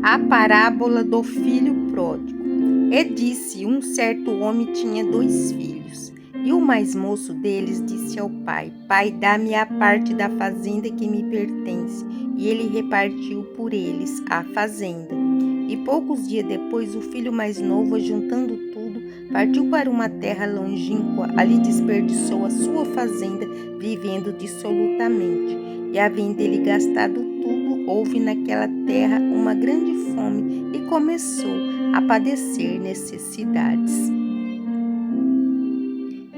A parábola do filho pródigo. Disse: um certo homem tinha 2 filhos, e o mais moço deles disse ao pai: Pai, dá-me a parte da fazenda que me pertence. E ele repartiu por eles a fazenda. E poucos dias depois, o filho mais novo, ajuntando tudo, partiu para uma terra longínqua. Ali desperdiçou a sua fazenda, vivendo dissolutamente. E havendo ele gastado tudo, houve naquela terra uma grande fome e começou a padecer necessidades.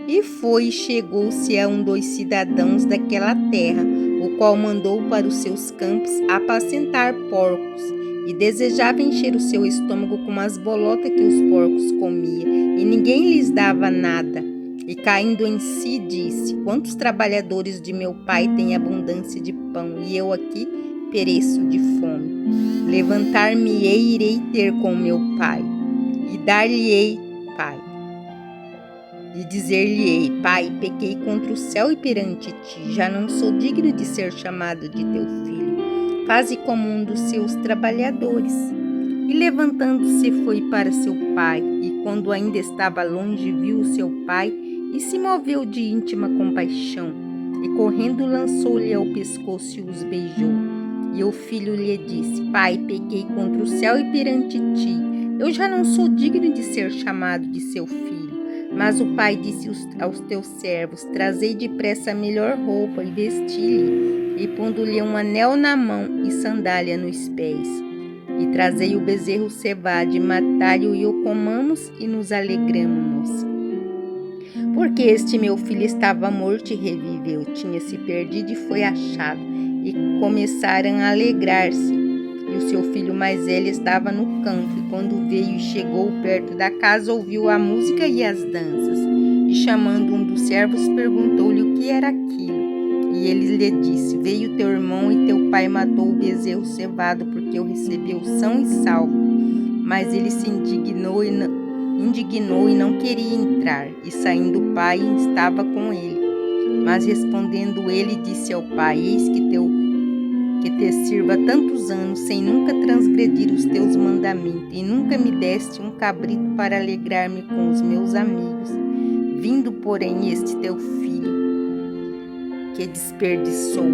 E foi e chegou-se a um dos cidadãos daquela terra, o qual mandou para os seus campos apacentar porcos, e desejava encher o seu estômago com as bolotas que os porcos comiam, e ninguém lhes dava nada. E caindo em si, disse: Quantos trabalhadores de meu pai têm abundância de pão, e eu aqui pereço de fome. Levantar-me-ei e irei ter com meu pai, e dar-lhe-ei, pai. E dizer-lhe-ei: Pai, pequei contra o céu e perante ti, já não sou digno de ser chamado de teu filho. Faze como um dos seus trabalhadores. E levantando-se foi para seu pai, e quando ainda estava longe, viu o seu pai, e se moveu de íntima compaixão, e correndo lançou-lhe ao pescoço e os beijou. E o filho lhe disse: Pai, pequei contra o céu e perante ti, eu já não sou digno de ser chamado de seu filho. Mas o pai disse aos teus servos: Trazei depressa a melhor roupa e vesti-lhe, e pondo-lhe um anel na mão e sandália nos pés. E trazei o bezerro cevado, e matai-o e o comamos e nos alegramo-nos. Porque este meu filho estava morto e reviveu, tinha se perdido e foi achado. E começaram a alegrar-se. E o seu filho mais velho estava no campo, e quando veio e chegou perto da casa, ouviu a música e as danças. E chamando um dos servos, perguntou-lhe o que era aquilo. E ele lhe disse: Veio teu irmão e teu pai matou o bezerro cevado, porque o recebeu são e salvo. Mas ele se indignou e não queria entrar. E saindo o pai estava com ele. Mas respondendo ele, disse ao pai: Eis que te sirva tantos anos, sem nunca transgredir os teus mandamentos, e nunca me deste um cabrito para alegrar-me com os meus amigos. Vindo, porém, este teu filho, que desperdiçou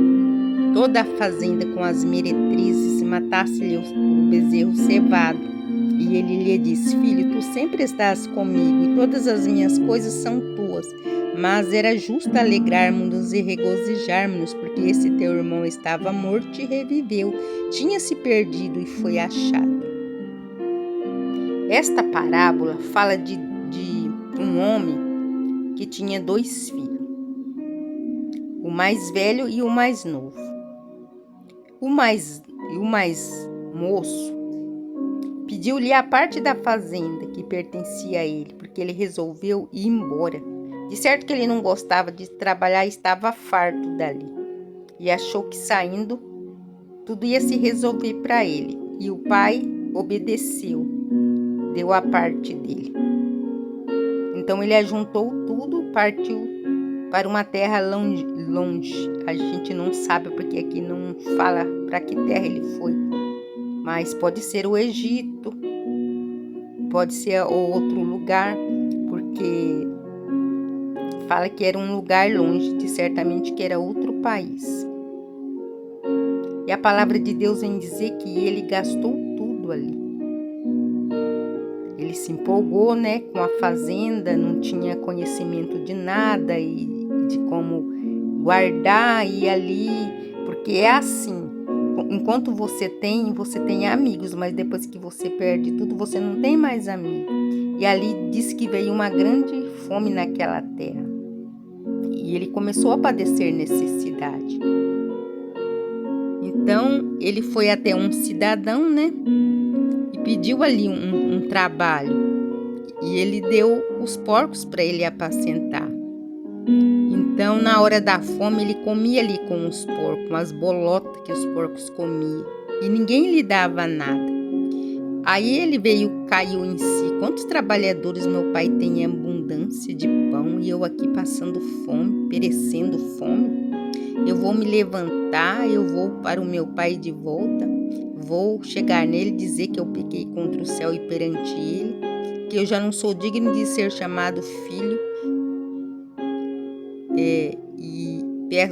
toda a fazenda com as meretrizes, matasse-lhe o bezerro cevado. E ele lhe disse: Filho, tu sempre estás comigo, e todas as minhas coisas são tuas. Mas era justo alegrarmos-nos e regozijarmos, porque esse teu irmão estava morto e reviveu, tinha se perdido e foi achado. Esta parábola fala de um homem que tinha 2 filhos, o mais velho e o mais novo. O mais moço pediu-lhe a parte da fazenda que pertencia a ele, porque ele resolveu ir embora. De certo que ele não gostava de trabalhar e estava farto dali. E achou que saindo, tudo ia se resolver para ele. E o pai obedeceu, deu a parte dele. Então ele ajuntou tudo, partiu para uma terra longe. A gente não sabe porque aqui não fala para que terra ele foi. Mas pode ser o Egito, pode ser outro lugar, porque fala que era um lugar longe, certamente que era outro país. E a palavra de Deus vem dizer que ele gastou tudo ali. Ele se empolgou, com a fazenda, não tinha conhecimento de nada e de como guardar e ali, porque é assim. Enquanto você tem amigos, mas depois que você perde tudo, você não tem mais amigos. E ali diz que veio uma grande fome naquela terra. E ele começou a padecer necessidade. Então, ele foi até um cidadão, e pediu ali um trabalho. E ele deu os porcos para ele apacentar. Então, na hora da fome, ele comia ali com os porcos, as bolotas que os porcos comiam. E ninguém lhe dava nada. Aí ele caiu em si. Quantos trabalhadores meu pai tem em abundância? abundância de pão e eu aqui passando fome, perecendo fome? Eu vou me levantar, eu vou para o meu pai de volta, vou chegar nele e dizer que eu pequei contra o céu e perante ele, que eu já não sou digno de ser chamado filho, e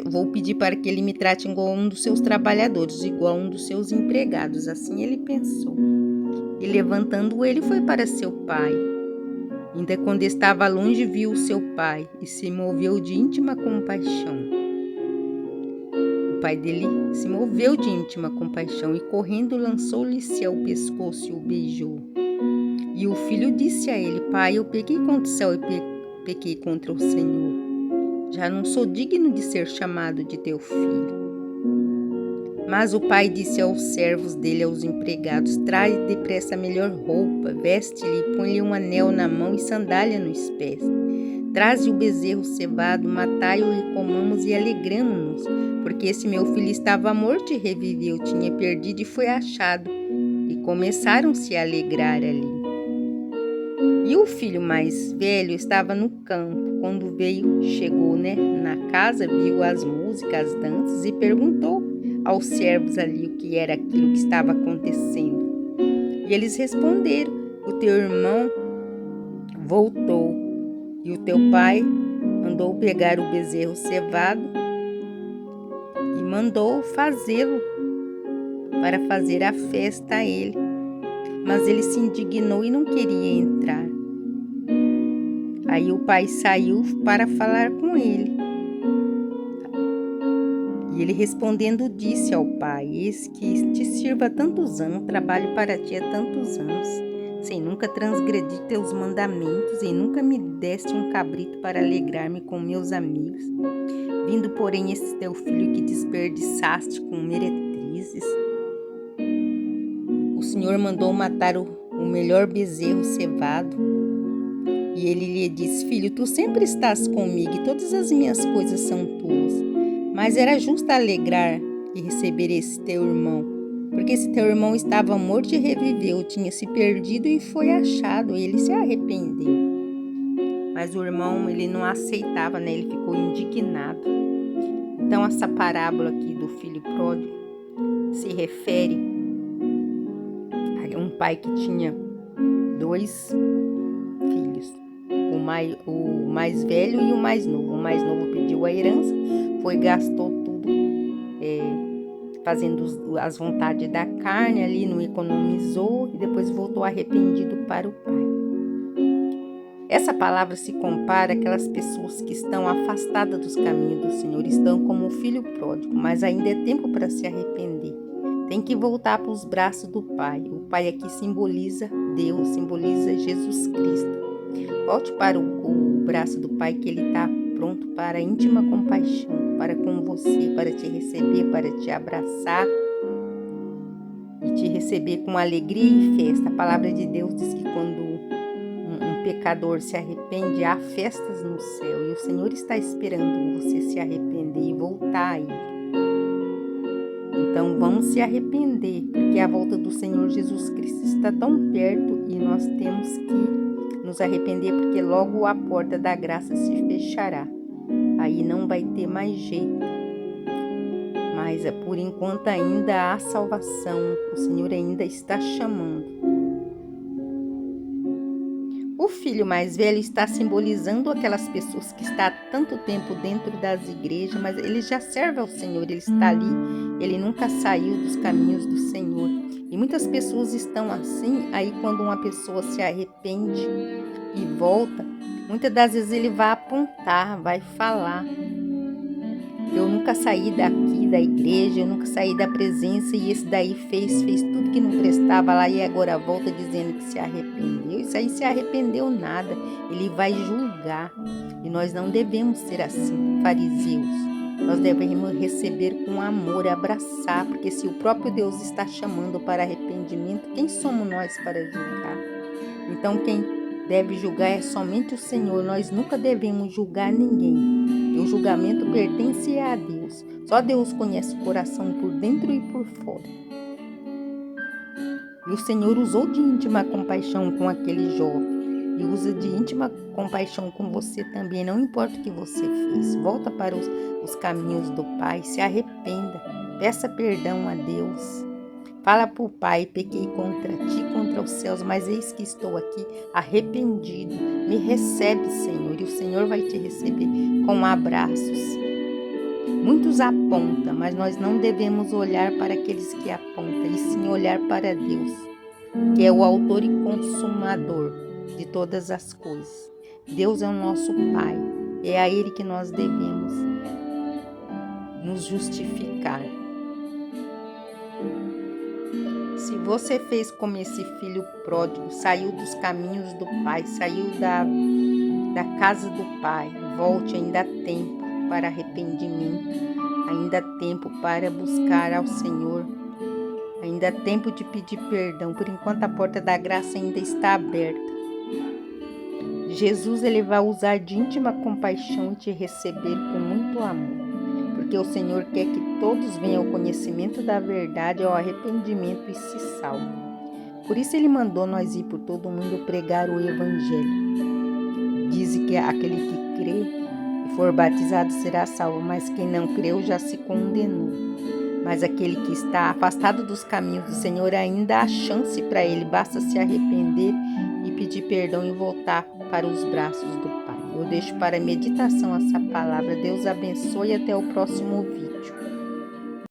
vou pedir para que ele me trate igual a um dos seus trabalhadores, igual a um dos seus empregados. Assim ele pensou. E levantando ele foi para seu pai. Ainda quando estava longe viu o seu pai e se moveu de íntima compaixão. O pai dele se moveu de íntima compaixão e correndo lançou-lhe-se ao pescoço e o beijou. E o filho disse a ele: Pai, eu pequei contra o céu e pequei contra o Senhor. Já não sou digno de ser chamado de teu filho. Mas o pai disse aos servos dele, aos empregados: Traz depressa a melhor roupa, veste-lhe, põe-lhe um anel na mão e sandália nos pés. Traze o bezerro cevado, matai-o e comamos e alegramo-nos, porque esse meu filho estava morto e reviveu, tinha perdido e foi achado. E começaram-se a alegrar ali. E o filho mais velho estava no campo. Quando chegou na casa, viu as músicas, as danças e perguntou aos servos ali o que era aquilo que estava acontecendo. E eles responderam: O teu irmão voltou e o teu pai mandou pegar o bezerro cevado e mandou fazê-lo para fazer a festa a ele. Mas ele se indignou e não queria entrar. Aí o pai saiu para falar com ele. E ele respondendo disse ao pai: Eis que te sirvo há tantos anos, trabalho para ti há tantos anos, sem nunca transgredir teus mandamentos, e nunca me deste um cabrito para alegrar-me com meus amigos. Vindo, porém, esse teu filho que desperdiçaste com meretrizes. O Senhor mandou matar o melhor bezerro cevado. E ele lhe disse: Filho, tu sempre estás comigo e todas as minhas coisas são tuas. Mas era justo alegrar e receber esse teu irmão, porque esse teu irmão estava morto e reviveu, tinha se perdido e foi achado. E ele se arrependeu. Mas o irmão, ele não aceitava, né? Ele ficou indignado. Então essa parábola aqui do filho pródigo se refere a um pai que tinha 2 filhos, o mais velho e o mais novo. O mais novo pediu a herança, gastou tudo fazendo as vontades da carne ali, não economizou e depois voltou arrependido para o pai. Essa palavra se compara àquelas pessoas que estão afastadas dos caminhos do Senhor, estão como o filho pródigo, mas ainda é tempo para se arrepender. Tem que voltar para os braços do Pai. O Pai aqui simboliza Deus, simboliza Jesus Cristo. Volte para o braço do Pai, que Ele está pronto para íntima compaixão, para com você, para te receber, para te abraçar e te receber com alegria e festa. A palavra de Deus diz que quando um pecador se arrepende, há festas no céu, e o Senhor está esperando você se arrepender e voltar a Ele. Então vamos se arrepender, porque a volta do Senhor Jesus Cristo está tão perto e nós temos que nos arrepender, porque logo a porta da graça se fechará. Aí não vai ter mais jeito. Mas por enquanto ainda há salvação, o Senhor ainda está chamando. O filho mais velho está simbolizando aquelas pessoas que estão há tanto tempo dentro das igrejas, mas ele já serve ao Senhor, ele está ali, ele nunca saiu dos caminhos do Senhor. E muitas pessoas estão assim, aí quando uma pessoa se arrepende e volta, muitas das vezes ele vai apontar, vai falar: eu nunca saí daqui da igreja, eu nunca saí da presença, e esse daí fez tudo que não prestava lá e agora volta dizendo que se arrependeu. Isso aí se arrependeu nada, ele vai julgar. E nós não devemos ser assim, fariseus. Nós devemos receber com amor, abraçar, porque se o próprio Deus está chamando para arrependimento, quem somos nós para julgar? Então quem deve julgar é somente o Senhor. Nós nunca devemos julgar ninguém. E o julgamento pertence a Deus. Só Deus conhece o coração por dentro e por fora. E o Senhor usou de íntima compaixão com aquele jovem. e usa de íntima compaixão com você também. Não importa o que você fez, volta para os caminhos do Pai, se arrependa, peça perdão a Deus. Fala para o Pai: pequei contra ti, contra os céus, mas eis que estou aqui arrependido. Me recebe, Senhor, e o Senhor vai te receber com abraços. Muitos apontam, mas nós não devemos olhar para aqueles que apontam, e sim olhar para Deus, que é o autor e consumador de todas as coisas. Deus é o nosso Pai, é a Ele que nós devemos nos justificar. Se você fez como esse filho pródigo, saiu dos caminhos do Pai, saiu da casa do Pai, volte, ainda há tempo para arrependimento, ainda há tempo para buscar ao Senhor, ainda há tempo de pedir perdão, por enquanto a porta da graça ainda está aberta. Jesus, Ele vai usar de íntima compaixão e te receber com muito amor, porque o Senhor quer que todos venham ao conhecimento da verdade, ao arrependimento e se salvem. Por isso Ele mandou nós ir por todo mundo pregar o Evangelho. Diz que aquele que crê e for batizado será salvo, mas quem não creu já se condenou. Mas aquele que está afastado dos caminhos do Senhor, ainda há chance para ele, basta se arrepender e pedir perdão e voltar para os braços do Pai. Eu deixo para meditação essa palavra. Deus abençoe e até o próximo vídeo.